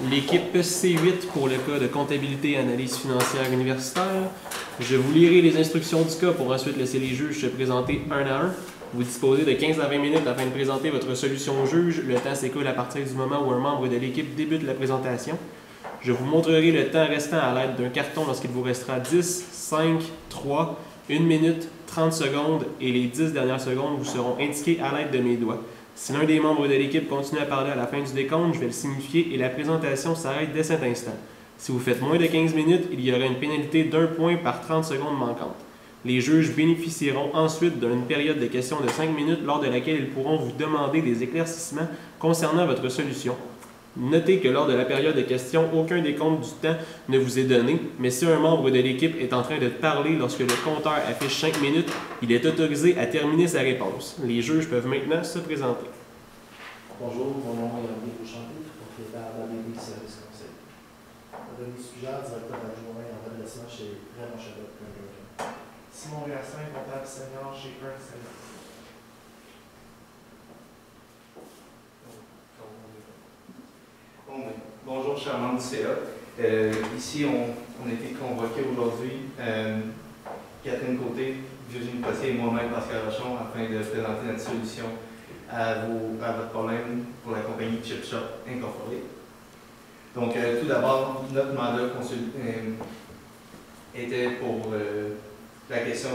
l'équipe C8 pour le cas de comptabilité et analyse financière universitaire. Je vous lirai les instructions du cas pour ensuite laisser les juges se présenter un à un. Vous disposez de 15 à 20 minutes afin de présenter votre solution au juge. Le temps s'écoule à partir du moment où un membre de l'équipe débute la présentation. Je vous montrerai le temps restant à l'aide d'un carton lorsqu'il vous restera 10, 5, 3, 1 minute, 30 secondes et les 10 dernières secondes vous seront indiquées à l'aide de mes doigts. Si l'un des membres de l'équipe continue à parler à la fin du décompte, je vais le signifier et la présentation s'arrête dès cet instant. Si vous faites moins de 15 minutes, il y aura une pénalité d'1 point par 30 secondes manquantes. Les juges bénéficieront ensuite d'une période de questions de 5 minutes lors de laquelle ils pourront vous demander des éclaircissements concernant votre solution. Notez que lors de la période de questions, aucun décompte du temps ne vous est donné, mais si un membre de l'équipe est en train de parler lorsque le compteur affiche 5 minutes, il est autorisé à terminer sa réponse. Les juges peuvent maintenant se présenter. Bonjour, mon nom est André Beauchamp, propriétaire d'ABB Service Conseil. Denis Sugard, directeur adjoint en redressement chez Raymond Chabot. Simon Gassin, comptable senior chez Ernst & Young. Bonjour, chers membres du CA. Ici, on a été convoqués aujourd'hui, Catherine Côté, Virginie Potier et moi-même, Pascal Rochon, afin de présenter notre solution à votre problème pour la compagnie Chip Shop Incorporée. Donc, tout d'abord, notre mandat était pour la question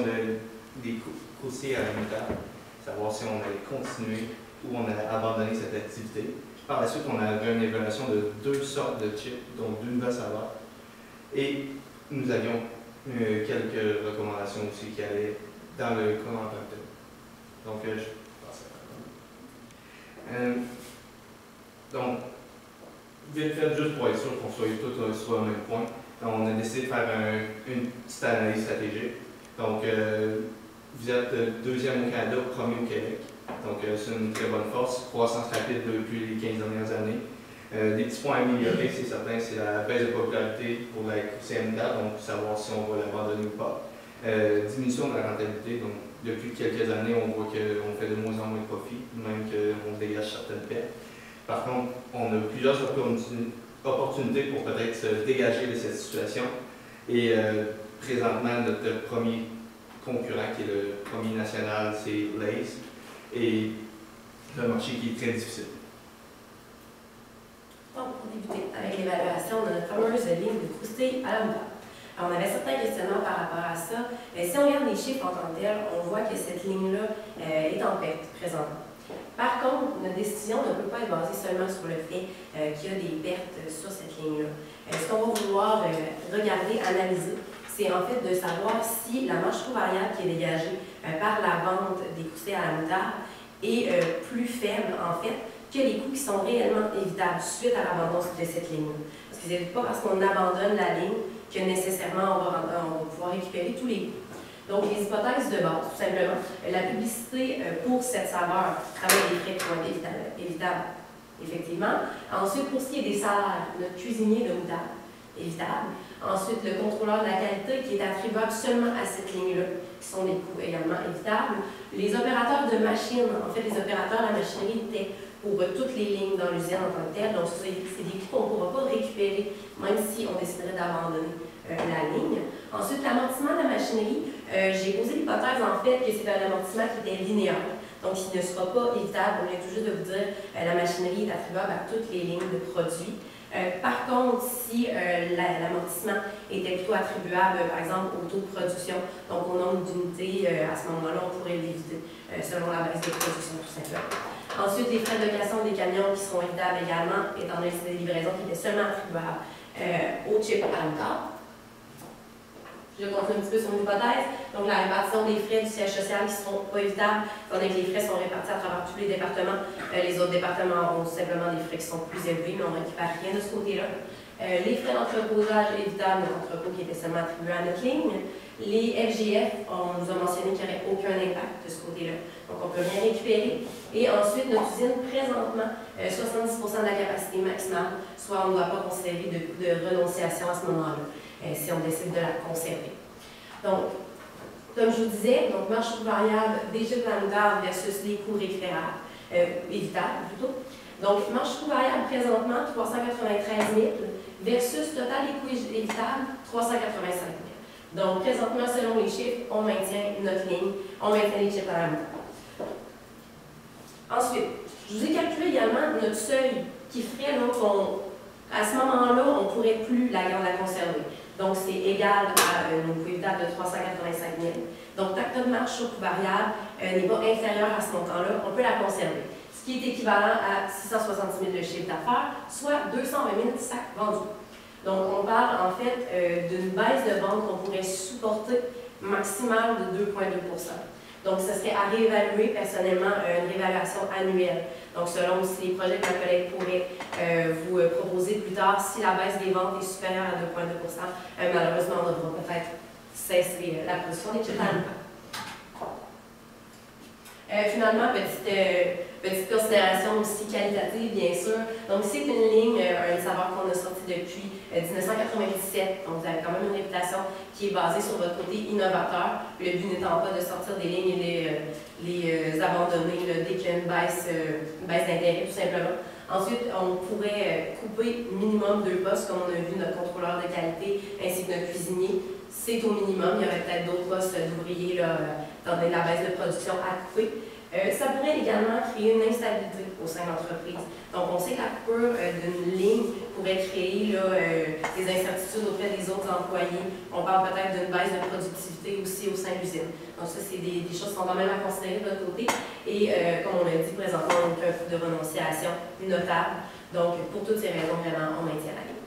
des coursiers à la moutarde, savoir si on allait continuer ou on allait abandonner cette activité. Par la suite, on avait une évaluation de 2 sortes de chips, donc d'une nouvelle saveur. Et nous avions quelques recommandations aussi qui allaient dans le cas en tant que tel. Donc, je passe à la donc, vite fait, juste pour être sûr qu'on soit tous sur le même point, on a décidé de faire une petite analyse stratégique. Donc, vous êtes deuxième au Canada, premier au Québec. Donc, c'est une très bonne force. Croissance rapide depuis les 15 dernières années. Des petits points à améliorer, c'est certain, c'est la baisse de popularité pour la CMDA, donc savoir si on va l'abandonner ou pas. Diminution de la rentabilité, donc depuis quelques années, on voit qu'on fait de moins en moins de profit, même qu'on dégage certaines pertes. Par contre, on a plusieurs opportunités pour peut-être se dégager de cette situation. Et présentement, notre premier concurrent, qui est le premier national, c'est Lay's. Et le marché qui est très difficile. Donc, pour débuter avec l'évaluation de notre fameuse ligne de croustilles à la moutarde. Alors, on avait certains questionnements par rapport à ça. Mais si on regarde les chiffres en tant que tels, on voit que cette ligne-là est en perte présentement. Par contre, notre décision ne peut pas être basée seulement sur le fait qu'il y a des pertes sur cette ligne-là. Ce qu'on va vouloir regarder, analyser, c'est en fait de savoir si la marge trop variable qui est dégagée par la vente des croustilles à la moutarde est plus faible, en fait, que les coûts qui sont réellement évitables suite à l'abandon de cette ligne. Parce que ce n'est pas parce qu'on abandonne la ligne que nécessairement on va pouvoir récupérer tous les coûts. Donc, les hypothèses de base, tout simplement, la publicité pour cette saveur travaille des frais qui vont être évitables, effectivement. Ensuite, pour ce qui est des salaires, notre cuisinier de moutarde, évitable. Ensuite, le contrôleur de la qualité qui est attribuable seulement à cette ligne-là, qui sont des coûts également évitables. Les opérateurs de machines, en fait, les opérateurs de la machinerie étaient pour toutes les lignes dans l'usine en tant que telle. Donc, c'est des coûts qu'on ne pourra pas récupérer, même si on déciderait d'abandonner la ligne. Ensuite, l'amortissement de la machinerie, j'ai posé l'hypothèse, en fait, que c'est un amortissement qui était linéaire. Donc, il ne sera pas évitable. On vient tout juste de vous dire la machinerie est attribuable à toutes les lignes de produits. Par contre, si l'amortissement était plutôt attribuable, par exemple, au taux de production, donc au nombre d'unités, à ce moment-là, on pourrait l'éviter selon la base de production, tout simplement. Ensuite, les frais de location des camions qui seront évitables également, étant donné que c'est des livraisons qui étaient seulement attribuables au chip à la moutarde. Je continue un petit peu sur l'hypothèse. Donc, la répartition des frais du siège social qui ne seront pas évitables, étant donné que les frais sont répartis à travers tous les départements. Les autres départements auront simplement des frais qui sont plus élevés, mais on ne récupère rien de ce côté-là. Les frais d'entreposage évitables, l'entrepôt qui était seulement attribué à notre ligne. Les FGF, on nous a mentionné qu'il n'y aurait aucun impact de ce côté-là. Donc, on ne peut rien récupérer. Et ensuite, notre usine, présentement, 70% de la capacité maximale, soit on ne doit pas considérer de renonciation à ce moment-là, si on décide de la conserver. Donc, comme je vous disais, marge variable des chips à la moutarde versus les coûts récupérables. évitable plutôt. Donc, marge coût variable présentement, 393 000 versus total des coûts évitables, 385 000. Donc, présentement, selon les chiffres, on maintient notre ligne, on maintient les chiffres à la montagne. Ensuite, je vous ai calculé également notre seuil qui ferait qu'à ce moment-là, on ne pourrait plus la conserver. Donc, c'est égal à nos coûts évitables de 385 000. Donc, tant que notre marge sur coût variable n'est pas inférieur à ce montant-là, on peut la conserver. Ce qui est équivalent à 666 000 de chiffre d'affaires, soit 220 000 sacs vendus. Donc, on parle en fait d'une baisse de vente qu'on pourrait supporter maximale de 2,2 %. Donc, ce serait à réévaluer personnellement une réévaluation annuelle. Donc, selon si les projets que ma collègue pourrait vous proposer plus tard, si la baisse des ventes est supérieure à 2,2 %, malheureusement, on devra peut-être cesser la production des chips à l'alcool. Finalement, petite considération aussi qualitative, bien sûr. Donc, c'est une ligne, un saveur qu'on a sorti depuis 1997. Donc, vous avez quand même une réputation qui est basée sur votre côté innovateur. Le but n'étant pas de sortir des lignes et les abandonner dès qu'il y a une baisse d'intérêt, tout simplement. Ensuite, on pourrait couper minimum 2 postes, comme on a vu notre contrôleur de qualité ainsi que notre cuisinier. C'est au minimum. Il y aurait peut-être d'autres postes d'ouvriers dans la baisse de production à couper. Ça pourrait également créer une instabilité au sein de l'entreprise. Donc, on sait que la coupure d'une ligne pourrait créer des incertitudes auprès des autres employés. On parle peut-être d'une baisse de productivité aussi au sein de l'usine. Donc, ça, c'est des choses qui sont quand même à considérer de votre côté. Et comme on l'a dit présentement, on a un coût de renonciation notable. Donc, pour toutes ces raisons, vraiment, on maintient la ligne.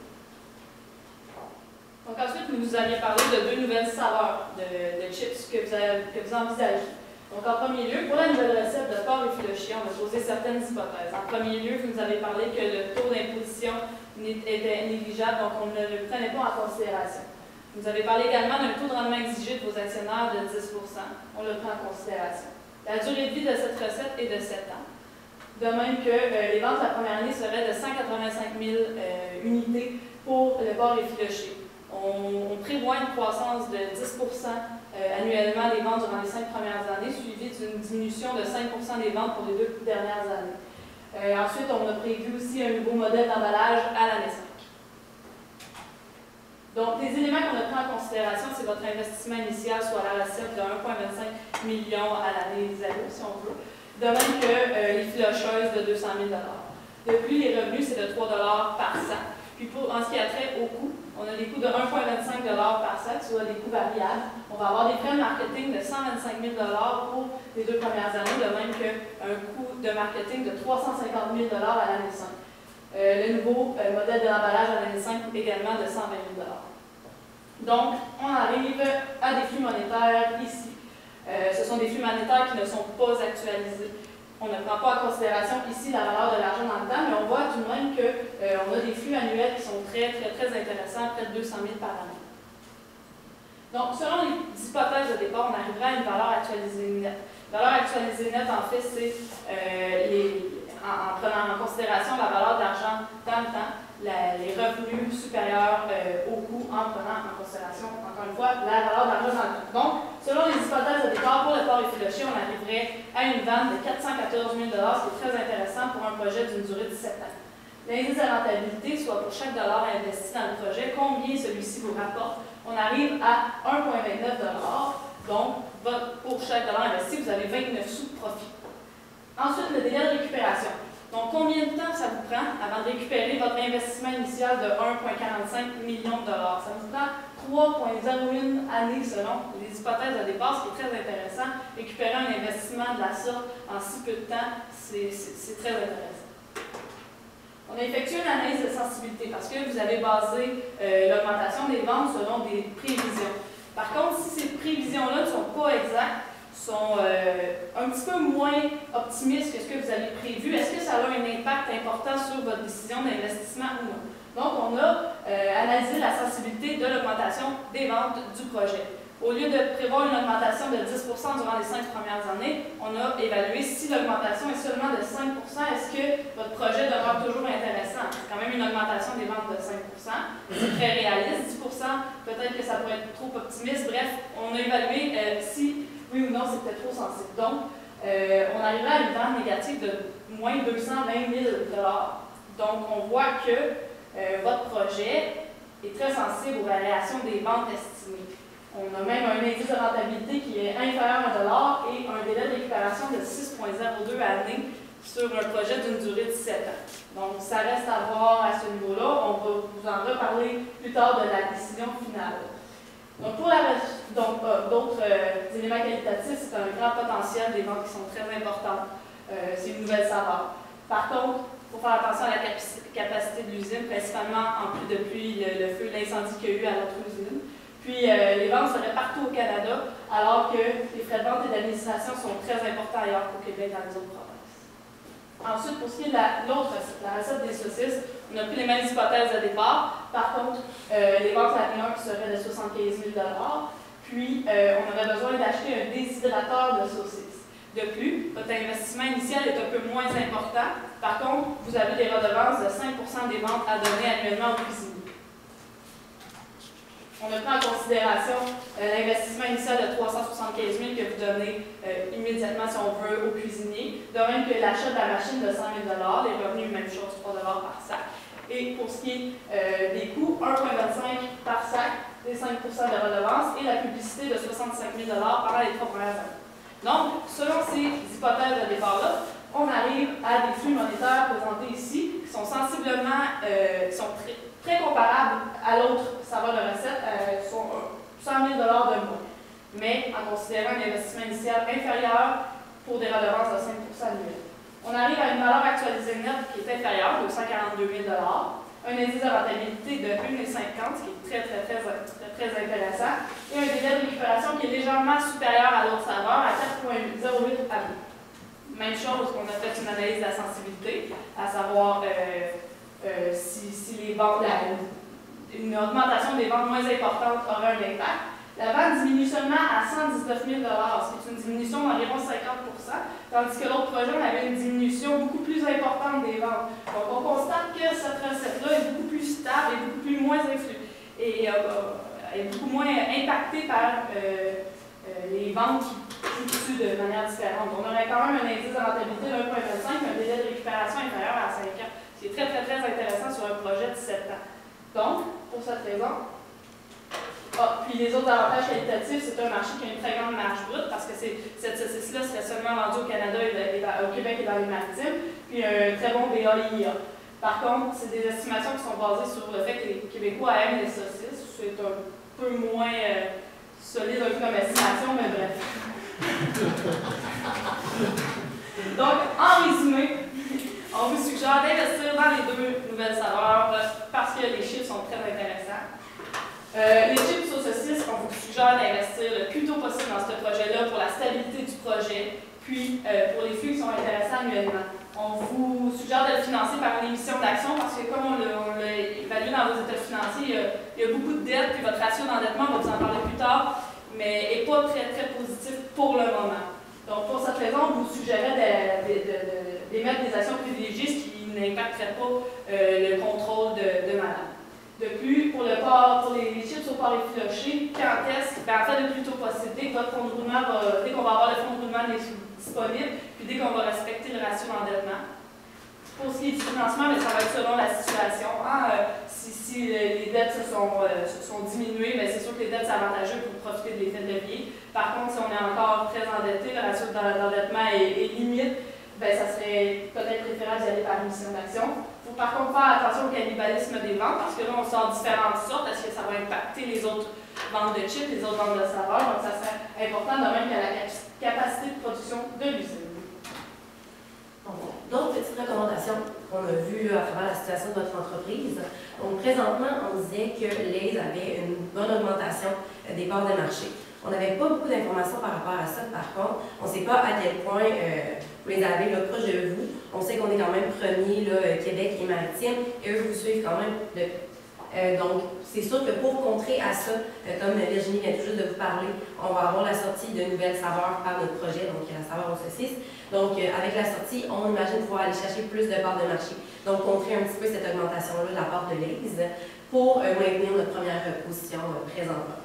Donc, ensuite, vous nous aviez parlé de 2 nouvelles saveurs de chips que vous envisagez. Donc, en premier lieu, pour la nouvelle recette de porc effiloché, on a posé certaines hypothèses. En premier lieu, vous nous avez parlé que le taux d'imposition était négligeable, donc on ne le prenait pas en considération. Vous nous avez parlé également d'un taux de rendement exigé de vos actionnaires de 10 %. On le prend en considération. La durée de vie de cette recette est de 7 ans. De même que les ventes la première année seraient de 185 000 unités pour le porc effiloché. On prévoit une croissance de 10 % annuellement des ventes durant les 5 premières années, suivie d'une diminution de 5 % des ventes pour les 2 dernières années. Ensuite, on a prévu aussi un nouveau modèle d'emballage à l'année 5. Donc, les éléments qu'on a pris en considération, c'est votre investissement initial, soit la recette de 1,25 million à l'année, si on veut. De même que les filocheuses de 200 000 $. De plus, les revenus, c'est de 3 $ par sac. Puis, en ce qui a trait au coût, on a des coûts de 1,25 $ par sac, soit des coûts variables. On va avoir des frais de marketing de 125 000 $ pour les 2 premières années, de même qu'un coût de marketing de 350 000 $ à l'année 5. Le nouveau modèle de l'emballage à l'année 5 coûte également de 120 000 $. Donc, on arrive à des flux monétaires ici. Ce sont des flux monétaires qui ne sont pas actualisés. On ne prend pas en considération ici la valeur de l'argent dans le temps, mais on voit tout de même qu'on a des flux annuels qui sont très intéressants, près de 200 000 par année. Donc, selon les hypothèses de départ, on arrivera à une valeur actualisée nette. La valeur actualisée nette, en fait, c'est en prenant en considération la valeur d'argent dans le temps, les revenus supérieurs au coût, en prenant en considération, encore une fois, la valeur d'argent dans le temps. Donc, selon les hypothèses de départ, pour le porc effiloché, on arriverait à une vente de 414 000 $, ce qui est très intéressant pour un projet d'une durée de 7 ans. L'indice de rentabilité, soit pour chaque dollar investi dans le projet, combien celui-ci vous rapporte, on arrive à 1,29 $. Donc, pour chaque dollar investi, vous avez 29 sous de profit. Ensuite, le délai de récupération. Donc, combien de temps ça vous prend avant de récupérer votre investissement initial de 1,45 million $? Ça vous prend 3,01 années selon les hypothèses de départ, ce qui est très intéressant. Récupérer un investissement de la sorte en si peu de temps, c'est très intéressant. On a effectué une analyse de sensibilité parce que vous avez basé l'augmentation des ventes selon des prévisions. Par contre, si ces prévisions-là ne sont pas exactes, sont un petit peu moins optimistes que ce que vous avez prévu, est-ce que ça a un impact important sur votre décision d'investissement ou non? Donc, on a analysé la sensibilité de l'augmentation des ventes du projet. Au lieu de prévoir une augmentation de 10 % durant les 5 premières années, on a évalué si l'augmentation est seulement de 5 %, est-ce que votre projet demeure toujours intéressant? C'est quand même une augmentation des ventes de 5 %. C'est très réaliste, 10 %, peut-être que ça pourrait être trop optimiste. Bref, on a évalué si oui ou non c'est peut-être trop sensible. Donc, on arriverait à une vente négative de moins 220 000 $. Donc, on voit que votre projet est très sensible aux variations des ventes estimées. On a même un indice de rentabilité qui est inférieur à $1 et un délai de récupération de 6,02 années sur un projet d'une durée de 7 ans. Donc, ça reste à voir à ce niveau-là. On va vous en reparler plus tard de la décision finale. Donc, pour d'autres éléments qualitatifs, c'est un grand potentiel des ventes qui sont très importantes. C'est une nouvelle saveur. Par contre, il faut faire attention à la capacité de l'usine, principalement en plus depuis le feu, l'incendie qu'il y a eu à l'autre usine. Puis, les ventes seraient partout au Canada, alors que les frais de vente et d'administration sont très importants ailleurs qu'au Québec dans les autres provinces. Ensuite, pour ce qui est de l'autre recette, la recette des saucisses, on a pris les mêmes hypothèses de départ. Par contre, les ventes à l'année 1 seraient de 75 000 $. Puis, on aurait besoin d'acheter un déshydrateur de saucisses. De plus, votre investissement initial est un peu moins important. Par contre, vous avez des redevances de 5 % des ventes à donner annuellement aux cuisiniers. On a pris en considération l'investissement initial de 375 000 que vous donnez immédiatement, si on veut, aux cuisiniers, de même que l'achat de la machine de 100 000 $, les revenus, même chose, 3 $ par sac. Et pour ce qui est des coûts, 1,25 par sac, les 5 % de redevance et la publicité de 65 000 $ pendant les 3 premières années. Donc, selon ces hypothèses de départ-là, on arrive à des flux monétaires présentés ici qui sont sensiblement, qui sont très comparables à l'autre saveur de recette, sont 100 000 $ de moins, mais en considérant un investissement initial inférieur pour des redevances de 5 % annuels. On arrive à une valeur actualisée nette qui est inférieure, de 142 000 $, un indice de rentabilité de 1,50, ce qui est très intéressant, et un délai de récupération qui est légèrement supérieur à l'autre saveur, à 4,08 années. Même chose qu'on a fait une analyse de la sensibilité, à savoir si les ventes, une augmentation des ventes moins importantes aurait un impact. La vente diminue seulement à 119 000 $, ce qui est une diminution d'environ 50 %, tandis que l'autre projet, on avait une diminution beaucoup plus importante des ventes. Donc, on constate que cette recette-là est beaucoup plus stable et beaucoup plus moins et est beaucoup moins impactée par les ventes qui fluctuent de manière différente. On aurait quand même un indice de rentabilité de 1,25, mais un délai de récupération inférieur à 5 ans. C'est très intéressant sur un projet de 7 ans. Donc, pour cette raison, puis les autres avantages qualitatifs, c'est un marché qui a une très grande marge brute parce que cette saucisse-là serait seulement vendue au Canada, au Québec et dans les maritimes, puis un très bon BAIA. Par contre, c'est des estimations qui sont basées sur le fait que les Québécois aiment les saucisses. C'est un peu moins solide comme estimation, mais bref. Donc, en résumé, on vous suggère d'investir dans les deux nouvelles saveurs parce que les chiffres sont très intéressants. Les chips aux saucisses, on vous suggère d'investir le plus tôt possible dans ce projet-là pour la stabilité du projet, puis pour les flux qui sont intéressants annuellement. On vous suggère de le financer par une émission d'actions parce que comme on l'a évalué dans vos états financiers, il y a beaucoup de dettes, puis votre ratio d'endettement, on va vous en parler plus tard, mais n'est pas très positif pour le moment. Donc, pour cette raison, on vous suggérait d'émettre des actions privilégiées, ce qui n'impacterait pas le contrôle de madame. De plus, pour les chips au porc effiloché, quand est-ce? En fait, le plus tôt possible, dès qu'on va avoir le fonds de roulement disponible, puis dès qu'on va respecter le ratio d'endettement. Pour ce qui est du financement, mais ça va être selon la situation. Si les dettes se sont diminuées, c'est sûr que les dettes, c'est avantageux pour profiter de l'effet de levier. Par contre, si on est encore très endetté, le ratio d'endettement est limite, ça serait peut-être préférable d'y aller par émission d'action. Il faut par contre faire attention au cannibalisme des ventes, parce que là, on sort différentes sortes. Est-ce que ça va impacter les autres ventes de chips, les autres ventes de saveurs? Donc, ça serait important de même qu'à la capacité de production de l'usine. D'autres petites recommandations qu'on a vues à travers la situation de votre entreprise. Donc, présentement, on disait que Lay's avait une bonne augmentation des parts de marché. On n'avait pas beaucoup d'informations par rapport à ça. Par contre, on ne sait pas à quel point vous les avez là, proche de vous. On sait qu'on est quand même premier, là, Québec et Maritime, et eux vous suivent quand même depuis. Donc, c'est sûr que pour contrer à ça, comme Virginie vient tout juste de vous parler, on va avoir la sortie de nouvelles saveurs par notre projet, donc la saveur aux saucisses. Donc, avec la sortie, on imagine pouvoir aller chercher plus de parts de marché. Donc, contrer un petit peu cette augmentation-là de la part de Lay's pour maintenir notre première position présentement.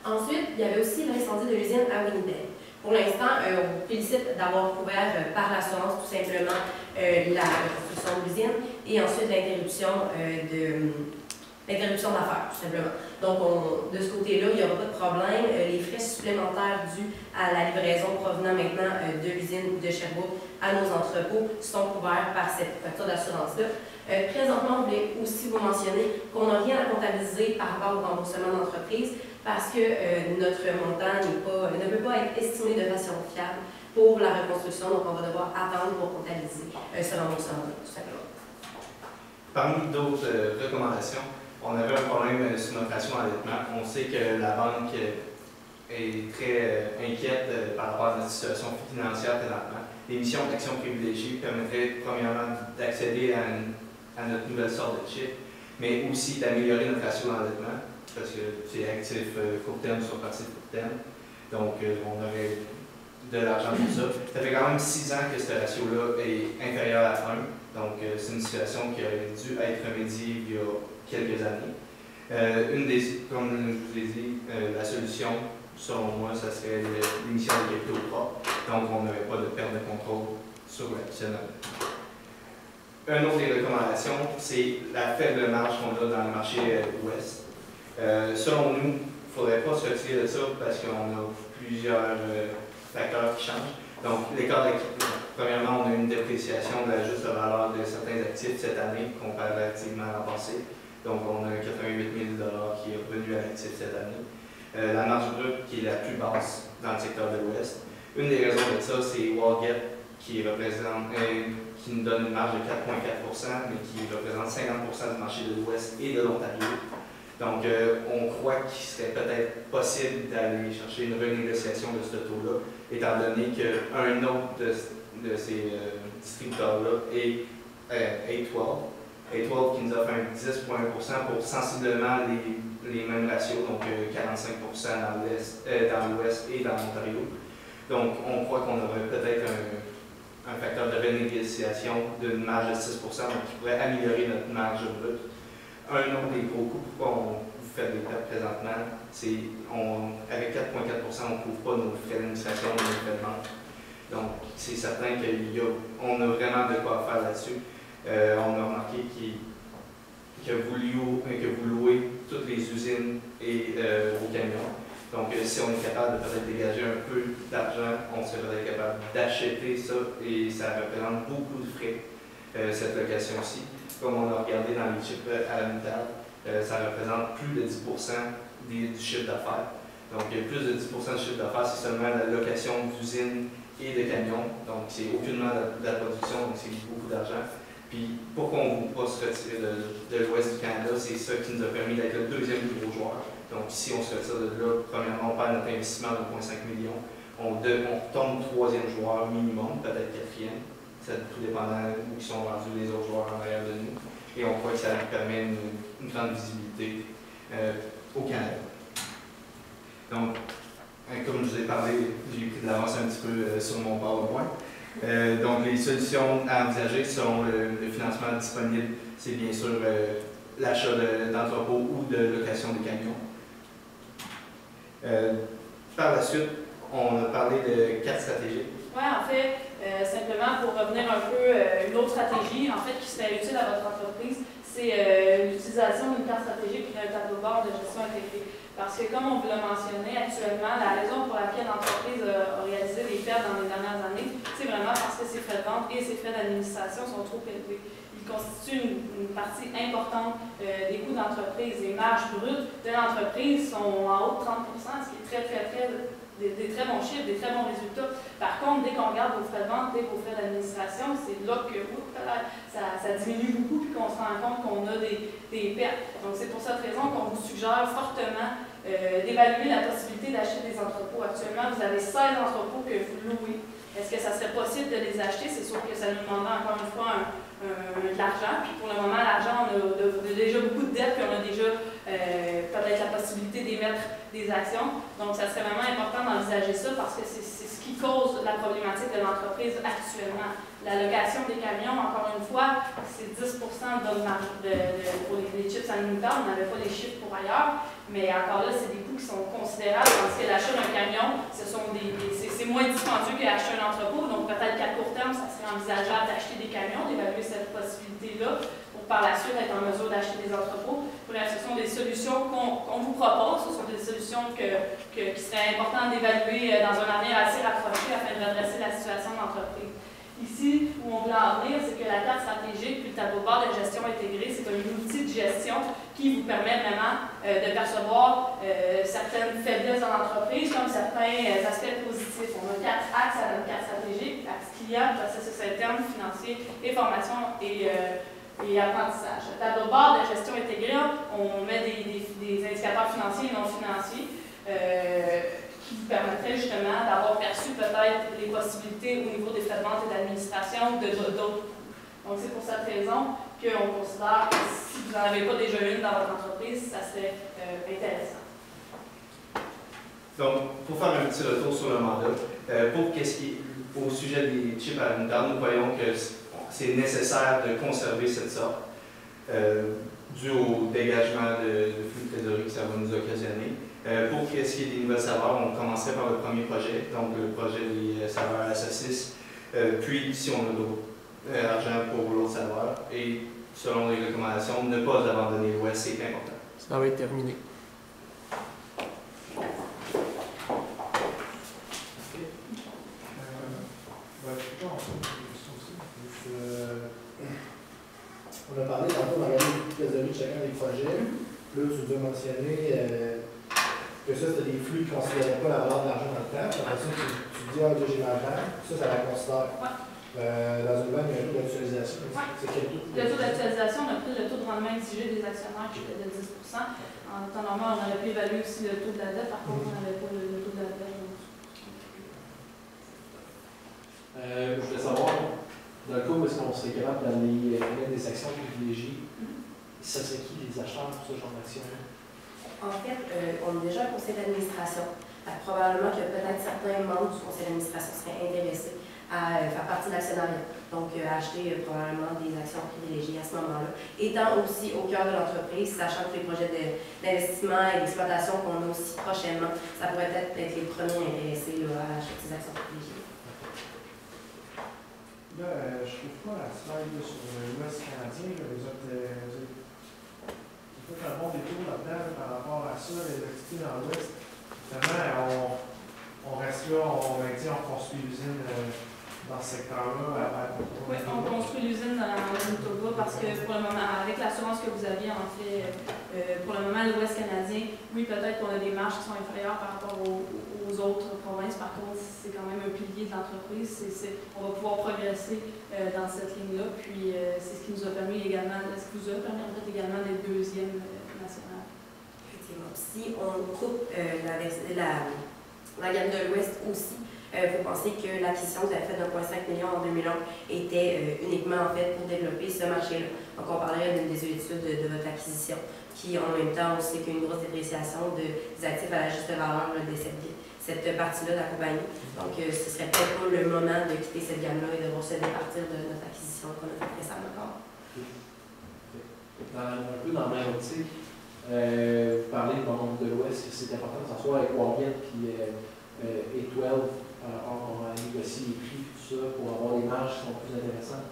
Ensuite, il y avait aussi l'incendie de l'usine à Winnipeg. Pour l'instant, on vous félicite d'avoir couvert par l'assurance tout simplement la reconstruction de l'usine et ensuite l'interruption d'affaires, tout simplement. Donc, de ce côté-là, il n'y aura pas de problème. Les frais supplémentaires dus à la livraison provenant maintenant de l'usine de Sherbrooke à nos entrepôts sont couverts par cette facture d'assurance-là. Présentement, on voulait aussi vous mentionner qu'on n'a rien à comptabiliser par rapport au remboursement d'entreprise parce que notre montant ne peut pas être estimé de façon fiable pour la reconstruction, donc on va devoir attendre pour comptabiliser ce remboursement, tout simplement. Parmi d'autres recommandations, on avait un problème sur notre ratio d'endettement. On sait que la banque est très inquiète par rapport à notre situation financière présentement. L'émission d'actions privilégiées permettrait premièrement d'accéder à notre nouvelle sorte de chip, mais aussi d'améliorer notre ratio d'endettement, parce que c'est actif court terme sur passif court terme. Donc, on aurait de l'argent pour ça. Ça fait quand même 6 ans que ce ratio-là est inférieur à 1. Donc, c'est une situation qui aurait dû être remédiée il y a quelques années. Comme je vous ai dit, la solution, selon moi, ça serait l'émission de capitaux propres. Donc, on n'aurait pas de perte de contrôle sur l'actionnaire. Une autre des recommandations, c'est la faible marge qu'on a dans le marché ouest. Selon nous, il ne faudrait pas se retirer de ça parce qu'on a plusieurs facteurs qui changent. Donc, premièrement, on a une dépréciation de la juste valeur de certains actifs cette année comparativement à l'an passé. Donc, on a 88 000 $ qui est revenu à l'actif cette année. La marge brute qui est la plus basse dans le secteur de l'Ouest. Une des raisons de ça, c'est Walgett qui nous donne une marge de 4,4 mais qui représente 50 du marché de l'Ouest et de l'Ontario. Donc, on croit qu'il serait peut-être possible d'aller chercher une renégociation de ce taux-là, étant donné qu'un autre de ces distributeurs-là est A12. A12 qui nous offre un 10,1 pour sensiblement les mêmes ratios, donc 45 dans l'Ouest et dans l'Ontario. Donc, on croit qu'on aurait peut-être un facteur de renégociation d'une marge de 6 donc qui pourrait améliorer notre marge brute. Un autre des gros coûts, pourquoi on fait des pertes présentement, c'est avec 4,4 on ne couvre pas nos frais d'administration, nos frais de vente. Donc, c'est certain qu'on a vraiment de quoi faire là-dessus. On a remarqué que vous louez toutes les usines et vos camions. Donc, si on est capable de peut-être dégager un peu d'argent, on serait peut-être capable d'acheter ça et ça représente beaucoup de frais, cette location-ci. Comme on a regardé dans les chiffres à la mitad, ça représente plus de 10 du chiffre d'affaires. Donc, plus de 10 du chiffre d'affaires, c'est seulement la location d'usines et de camions. Donc, c'est aucunement de la production, donc c'est beaucoup d'argent. Puis, pourquoi on ne veut pas se retirer de l'Ouest du Canada, c'est ça qui nous a permis d'être le deuxième plus gros joueur. Donc, si on se retire de là, premièrement, on perd notre investissement de 1,5 million. On tombe troisième joueur minimum, peut-être quatrième. Tout dépendant où ils sont rendus les autres joueurs en arrière de nous. Et on croit que ça nous permet une grande visibilité au Canada. Donc, comme je vous ai parlé, j'ai pris de l'avance un petit peu sur mon PowerPoint. Donc, les solutions à envisager selon le financement disponible, c'est bien sûr l'achat d'entrepôts ou de location des camions. Par la suite, on a parlé de 4 stratégies. Oui, en fait, simplement pour revenir un peu une autre stratégie en fait, qui serait utile à votre entreprise, c'est l'utilisation d'une carte stratégique et d'un tableau de bord de gestion intégré. Parce que, comme on vous l'a mentionné, actuellement, la raison pour laquelle l'entreprise a réalisé des pertes dans les dernières années, c'est vraiment parce que ses frais de vente et ses frais d'administration sont trop élevés. Ils constituent une partie importante des coûts d'entreprise. Les marges brutes de l'entreprise sont en haut de 30 ce qui est des très bons chiffres, des très bons résultats. Par contre, dès qu'on regarde vos frais de vente et vos frais d'administration, c'est là que ça diminue beaucoup et qu'on se rend compte qu'on a des pertes. Donc, c'est pour cette raison qu'on vous suggère fortement d'évaluer la possibilité d'acheter des entrepôts. Actuellement, vous avez 16 entrepôts que vous louez. Est-ce que ça serait possible de les acheter? C'est sûr que ça nous demanderait encore une fois de l'argent. Puis pour le moment, l'argent, on a déjà beaucoup de dettes, puis on a déjà peut-être la possibilité d'émettre des actions. Donc, ça serait vraiment important d'envisager ça parce que c'est ce qui qui cause la problématique de l'entreprise actuellement. L'allocation des camions, encore une fois, c'est 10 pour les chips alimentaires. On n'avait pas les chiffres pour ailleurs, mais encore là, c'est des coûts qui sont considérables parce que l'achat d'un camion, c'est moins dispendieux qu'acheter un entrepôt. Donc peut-être qu'à court terme, ça serait envisageable d'acheter des camions, d'évaluer cette possibilité-là pour par la suite être en mesure d'acheter des entrepôts. Bref, ce sont des solutions qu'on vous propose. Ce sont des solutions qui seraient importantes d'évaluer dans un avenir assez rapproché afin de redresser la situation de l'entreprise. Ici, où on veut en venir, c'est que la carte stratégique puis le tableau de bord de gestion intégrée, c'est un outil de gestion qui vous permet vraiment de percevoir certaines faiblesses dans l'entreprise comme certains aspects positifs. On a 4 axes à notre carte stratégique: axe client, processus interne, financier et formation et apprentissage. Le tableau de bord de gestion intégrée, on met des indicateurs financiers et non financiers qui vous permettraient justement d'avoir perçu peut-être les possibilités au niveau des frais de vente et d'administration ou d'autres. Donc c'est pour cette raison qu'on considère que si vous n'en avez pas déjà une dans votre entreprise, ça serait intéressant. Donc, pour faire un petit retour sur le mandat, au sujet des chips alimentaires, nous voyons que c'est nécessaire de conserver cette sorte dû au dégagement de flux de trésorerie que ça va nous occasionner. Pour ce qui est des nouvelles saveurs, on commencerait par le premier projet, donc le projet des saveurs à la saucisse. Puis, si on a l'argent pour l'autre saveur, et selon les recommandations, ne pas abandonner l'Ouest, c'est important. Ça va être terminé. On a parlé tantôt d'organiser une trésorerie de chacun des projets. Là, tu nous as mentionné que ça, c'était des flux qui ne considéraient pas la valeur de l'argent dans le temps. Après ça, tu dis, ah, là, j'ai l'argent. Ça la considère. Ouais. Dans une banque, il y a un taux d'actualisation. Ouais. C'est quel taux? Le taux d'actualisation, on a pris le taux de rendement exigé des actionnaires qui était de 10 En temps normal, on aurait pu évaluer aussi le taux de la dette. Par contre, on n'avait pas le taux de la dette. Je voulais savoir, dans le cas où est-ce qu'on serait capable d'aller mettre des actions privilégiées, ça serait qui les acheteurs pour ce genre d'actions-là? En fait, on a déjà un conseil d'administration. Probablement que peut-être certains membres du conseil d'administration seraient intéressés à faire partie de l'actionnariat. Donc, acheter probablement des actions privilégiées à ce moment-là. Étant aussi au cœur de l'entreprise, sachant que les projets d'investissement et d'exploitation qu'on a aussi prochainement, ça pourrait être les premiers intéressés à acheter ces actions privilégiées. Là, je trouve pas la slide sur l'Ouest canadien. Vous avez fait un bon détour là-dedans par rapport à ça, les activités dans l'Ouest. Finalement, on reste là, on construit l'usine dans ce secteur-là. Oui, on construit l'usine dans la Manitoba parce que pour le moment, avec l'assurance que vous aviez, en fait, pour le moment, l'Ouest canadien, oui, peut-être qu'on a des marges qui sont inférieures par rapport aux autres provinces. Par contre, c'est quand même un pilier de l'entreprise. On va pouvoir progresser dans cette ligne-là. Puis, c'est ce qui nous a permis également, ce qui vous a permis en fait également d'être deuxième national. Effectivement. Si on coupe la gamme de l'Ouest aussi, il faut penser que l'acquisition que vous avez faite d'1,5 million en 2001 était uniquement en fait pour développer ce marché-là. Donc, on parlerait d'une des études de votre acquisition, qui en même temps, on sait qu'il y a une grosse dépréciation des actifs à la juste valeur de cette partie-là de la compagnie. Donc, ce serait peut-être pas le moment de quitter cette gamme-là et de se départir de notre acquisition qu'on a faite récemment encore. Un peu dans la même optique, vous parlez du monde de l'Ouest, que c'est important de s'asseoir avec Wargate et 12 on a négocié les prix, tout ça, pour avoir des marges qui sont plus intéressantes.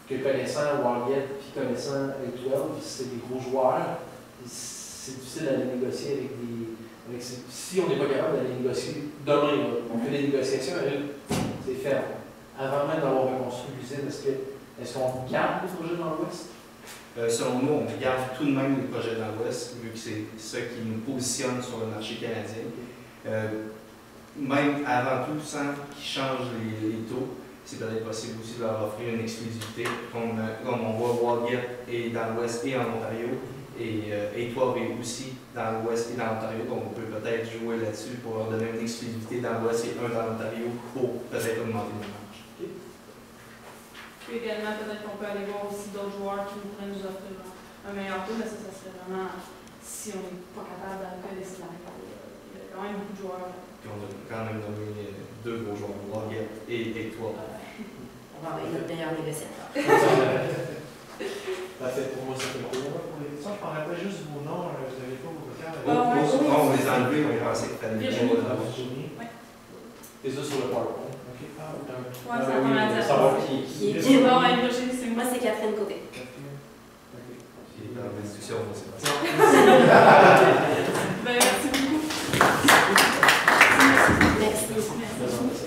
Que connaissant Wargate et connaissant A12, c'est des gros joueurs, c'est difficile d'aller négocier avec si on n'est pas capable d'aller négocier demain, on fait des négociations, c'est ferme. Avant même d'avoir reconstruit l'usine, est-ce qu'on garde les projets dans l'Ouest? Selon nous, on garde tout de même les projets dans l'Ouest, vu que c'est ça qui nous positionne sur le marché canadien. Même avant tout, sans qu'ils changent les taux, c'est peut-être possible aussi de leur offrir une exclusivité, comme on voit Wargate est dans l'Ouest et en Ontario, et A12 est aussi dans l'Ouest et dans l'Ontario, donc on peut peut-être jouer là-dessus pour leur donner une exclusivité dans l'Ouest et un dans l'Ontario pour peut-être augmenter les marges. Puis également, peut-être qu'on peut aller voir aussi d'autres joueurs qui pourraient nous offrir un meilleur taux, mais ça serait vraiment si on n'est pas capable dans le cas des scénarios. quand même beaucoup de joueurs. Puis on a quand même nommé 2 gros joueurs, Wargate et toi. On va envoyer notre meilleur négociateur. Parfait, pour moi, ça fait le tour. Pour les questions, je ne parlerai pas juste vos noms, vous n'avez pas vos cartes. Ouais. On les a enlevés, on pensait que fallait Virginie. C'est ça sur le PowerPoint. Ok, ah, Ouais, Ah, c'est ben la oui, première mais diapo. savoir qui Qui est Bon, ouais, Virginie, c'est Moi, moi. c'est Catherine Côté. Quatrième. Ok. Puis dans la discussion, on sait pas. Ben, merci beaucoup. Merci. Merci.